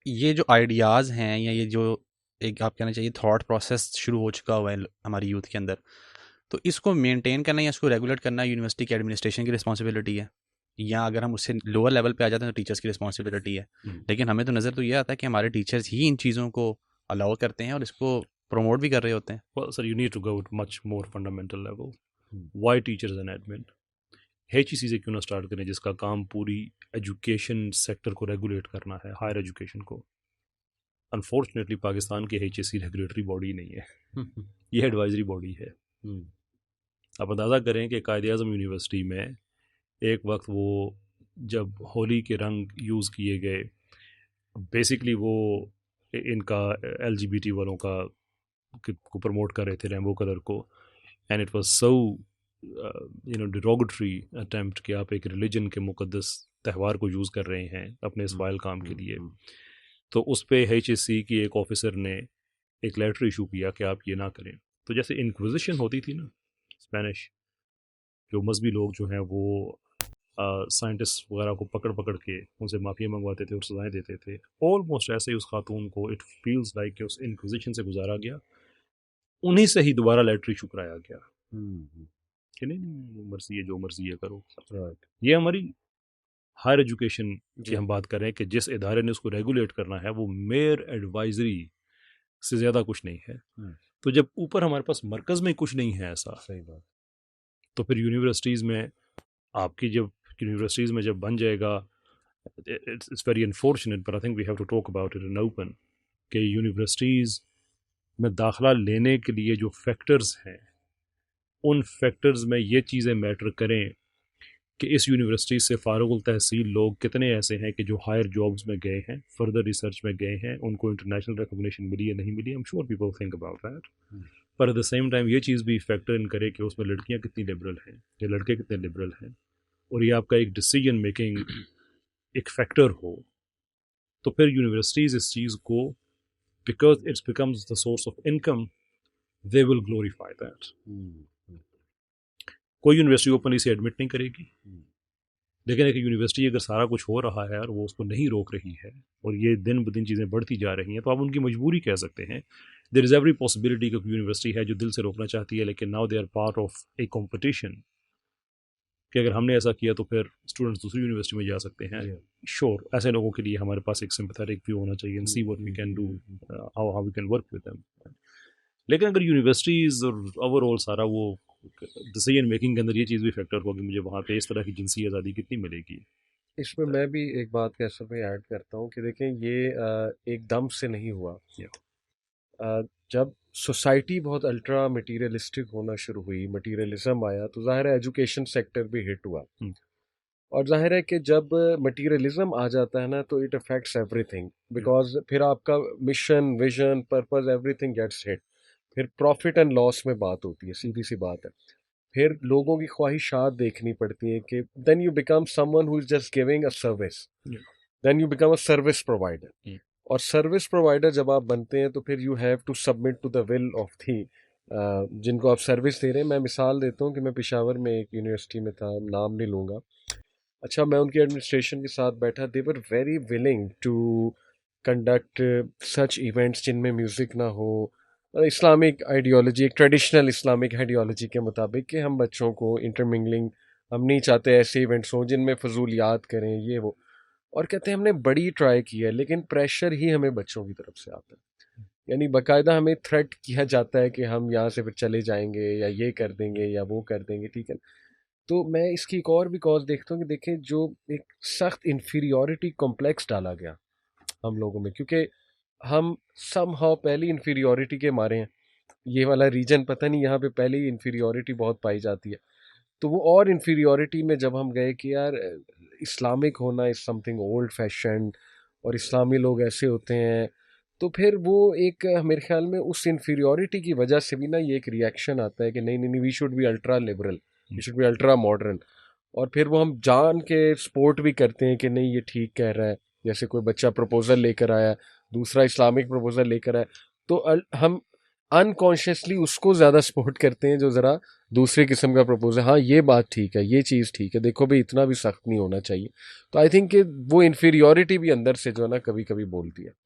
یہ جو آئیڈیاز ہیں یا یہ جو ایک آپ کہنا چاہیے تھاٹ پروسیس شروع ہو چکا ہوا ہے ہماری یوتھ کے اندر، تو اس کو مینٹین کرنا یا اس کو ریگولیٹ کرنا یونیورسٹی کے ایڈمنسٹریشن کی رسپانسبلٹی ہے، یا اگر ہم اس سے لوور لیول پہ آ جاتے ہیں تو ٹیچرس کی رسپانسبلٹی ہے. لیکن ہمیں تو نظر تو یہ آتا ہے کہ ہمارے ٹیچرز ہی ان چیزوں کو الاؤ کرتے ہیں اور اس کو پروموٹ بھی کر رہے ہوتے ہیں. Well, sir, you need to go to much more fundamental level. Why teachers and admin? HEC سے کیوں نہ اسٹارٹ کریں جس کا کام پوری ایجوکیشن سیکٹر کو ریگولیٹ کرنا ہے، ہائر ایجوکیشن کو. انفارچونیٹلی پاکستان کی HEC ریگولیٹری باڈی نہیں ہے، یہ ایڈوائزری باڈی ہے. آپ اندازہ کریں کہ قائد اعظم یونیورسٹی میں ایک وقت وہ جب ہولی کے رنگ یوز کیے گئے، بیسکلی وہ ان کا LGBT والوں کا کو پروموٹ کر رہے تھے، ریمبو کلر کو، and it was so derogatory attempt کہ آپ ایک ریلیجن کے مقدس تہوار کو یوز کر رہے ہیں اپنے اس وائل کام کے لیے. تو اس پہ HEC کی ایک آفیسر نے ایک لیٹر ایشو کیا کہ آپ یہ نہ کریں. تو جیسے انکوزیشن ہوتی تھی نا اسپینش، جو مذہبی لوگ جو ہیں وہ سائنٹسٹ وغیرہ کو پکڑ پکڑ کے ان سے معافی منگواتے تھے اور سزائیں دیتے تھے، آلموسٹ ایسے ہی اس خاتون کو اٹ فیلز لائک کہ اس انکوزیشن سے گزارا گیا، انہی سے ہی دوبارہ لیٹر ایشو کرایا گیا کہ نہیں مرضی ہے، جو مرضی ہے کرو. یہ ہماری ہائر ایجوکیشن کی ہم بات کر رہے ہیں کہ جس ادارے نے اس کو ریگولیٹ کرنا ہے وہ میئر ایڈوائزری سے زیادہ کچھ نہیں ہے. تو جب اوپر ہمارے پاس مرکز میں کچھ نہیں ہے ایسا، صحیح بات، تو پھر یونیورسٹیز میں آپ کی جب یونیورسٹیز میں جب بن جائے گا، it's very unfortunate but I think we have to talk about it in open, کہ یونیورسٹیز میں داخلہ لینے کے لیے جو فیکٹرز ہیں ان فیکٹرز میں یہ چیزیں میٹر کریں کہ اس یونیورسٹی سے فارغ التحصیل لوگ کتنے ایسے ہیں کہ جو ہائر جابز میں گئے ہیں، فردر ریسرچ میں گئے ہیں، ان کو انٹرنیشنل ریکگنیشن ملی یا نہیں ملی. I'm sure people think about that, پر ایٹ دا سیم ٹائم یہ چیز بھی فیکٹر ان کرے کہ اس میں لڑکیاں کتنی لبرل ہیں یا لڑکے کتنے لبرل ہیں، اور یہ آپ کا ایک ڈیسیجن میکنگ ایک فیکٹر ہو. تو پھر یونیورسٹیز اس چیز کو because it's becomes the source of income they will glorify that. کوئی یونیورسٹی اوپنلی سے ایڈمٹ نہیں کرے گی، لیکن ایک یونیورسٹی اگر سارا کچھ ہو رہا ہے اور وہ اس کو نہیں روک رہی ہے اور یہ دن بدن چیزیں بڑھتی جا رہی ہیں، تو آپ ان کی مجبوری کہہ سکتے ہیں. دیر از ایوری پاسبلٹی کہ یونیورسٹی ہے جو دل سے روکنا چاہتی ہے، لیکن now they are part of a competition کہ اگر ہم نے ایسا کیا تو پھر اسٹوڈنٹس دوسری یونیورسٹی میں جا سکتے ہیں. شور ایسے لوگوں کے لیے ہمارے پاس ایک سمپیتھیٹک ویو ہونا چاہیے and see what we can do, how we can work with them. لیکن اگر یونیورسٹیز اور اوور آل سارا وہ ڈیسیجن میکنگ کے اندر یہ چیز بھی فیکٹر ہو کہ مجھے وہاں پہ اس طرح کی جنسی آزادی کتنی ملے گی. اس میں میں بھی ایک بات کیسر میں ایڈ کرتا ہوں کہ دیکھیں یہ ایک دم سے نہیں ہوا. جب سوسائٹی بہت الٹرا مٹیریلسٹک ہونا شروع ہوئی، مٹیریلزم آیا، تو ظاہر ہے ایجوکیشن سیکٹر بھی ہٹ ہوا. اور ظاہر ہے کہ جب مٹیریلزم آ جاتا ہے نا تو it affects every thing, because پھر آپ کا mission, vision, purpose, every thing gets hit. پھر پروفٹ اینڈ لاس میں بات ہوتی ہے، سیدھی سی بات ہے. پھر لوگوں کی خواہشات دیکھنی پڑتی ہیں کہ then you become someone who is just giving a service, then you become a service provider. اور سروس پرووائڈر جب آپ بنتے ہیں تو پھر you have to submit to the will of the جن کو آپ سروس دے رہے ہیں. میں مثال دیتا ہوں کہ میں پشاور میں ایک یونیورسٹی میں تھا، نام نہیں لوں گا. اچھا، میں ان کی ایڈمنسٹریشن کے ساتھ بیٹھا، they were very willing to conduct such events جن میں میوزک نہ ہو، اسلامک آئیڈیالوجی، ایک ٹریڈیشنل اسلامک آئیڈیالوجی کے مطابق کہ ہم بچوں کو انٹرمنگلنگ، ہم نہیں چاہتے ایسے ایونٹس ہوں جن میں فضولیات کریں یہ وہ. اور کہتے ہیں ہم نے بڑی ٹرائی کی ہے لیکن پریشر ہی ہمیں بچوں کی طرف سے آتا ہے. یعنی باقاعدہ ہمیں تھریٹ کیا جاتا ہے کہ ہم یہاں سے پھر چلے جائیں گے یا یہ کر دیں گے یا وہ کر دیں گے. ٹھیک ہے، تو میں اس کی ایک اور بھی کاز دیکھتا ہوں کہ دیکھیں جو ایک سخت انفیریورٹی کمپلیکس ڈالا گیا ہم لوگوں میں، کیونکہ ہم سم ہاؤ پہلی انفیریورٹی کے مارے ہیں. یہ والا ریجن پتہ نہیں، یہاں پہ پہلے ہی انفیریورٹی بہت پائی جاتی ہے. تو وہ اور انفیریورٹی میں جب ہم گئے کہ یار اسلامک ہونا از سم تھنگ اولڈ فیشنڈ اور اسلامی لوگ ایسے ہوتے ہیں، تو پھر وہ ایک میرے خیال میں اس انفیریورٹی کی وجہ سے بھی نا یہ ایک ریئیکشن آتا ہے کہ نہیں we should be ultra liberal, we should be ultra modern. اور پھر وہ ہم جان کے سپورٹ بھی کرتے ہیں کہ نہیں یہ ٹھیک کہہ رہا ہے. جیسے کوئی بچہ پروپوزل لے کر آیا، دوسرا اسلامک پروپوزل لے کر آیا، تو ہم انکانشیسلی اس کو زیادہ سپورٹ کرتے ہیں جو ذرا دوسرے قسم کا پرپوزل، ہاں یہ بات ٹھیک ہے، یہ چیز ٹھیک ہے، دیکھو بھائی اتنا بھی سخت نہیں ہونا چاہیے. تو آئی تھنک کہ وہ انفیریورٹی بھی اندر سے جو ہے نا کبھی کبھی بولتی ہے.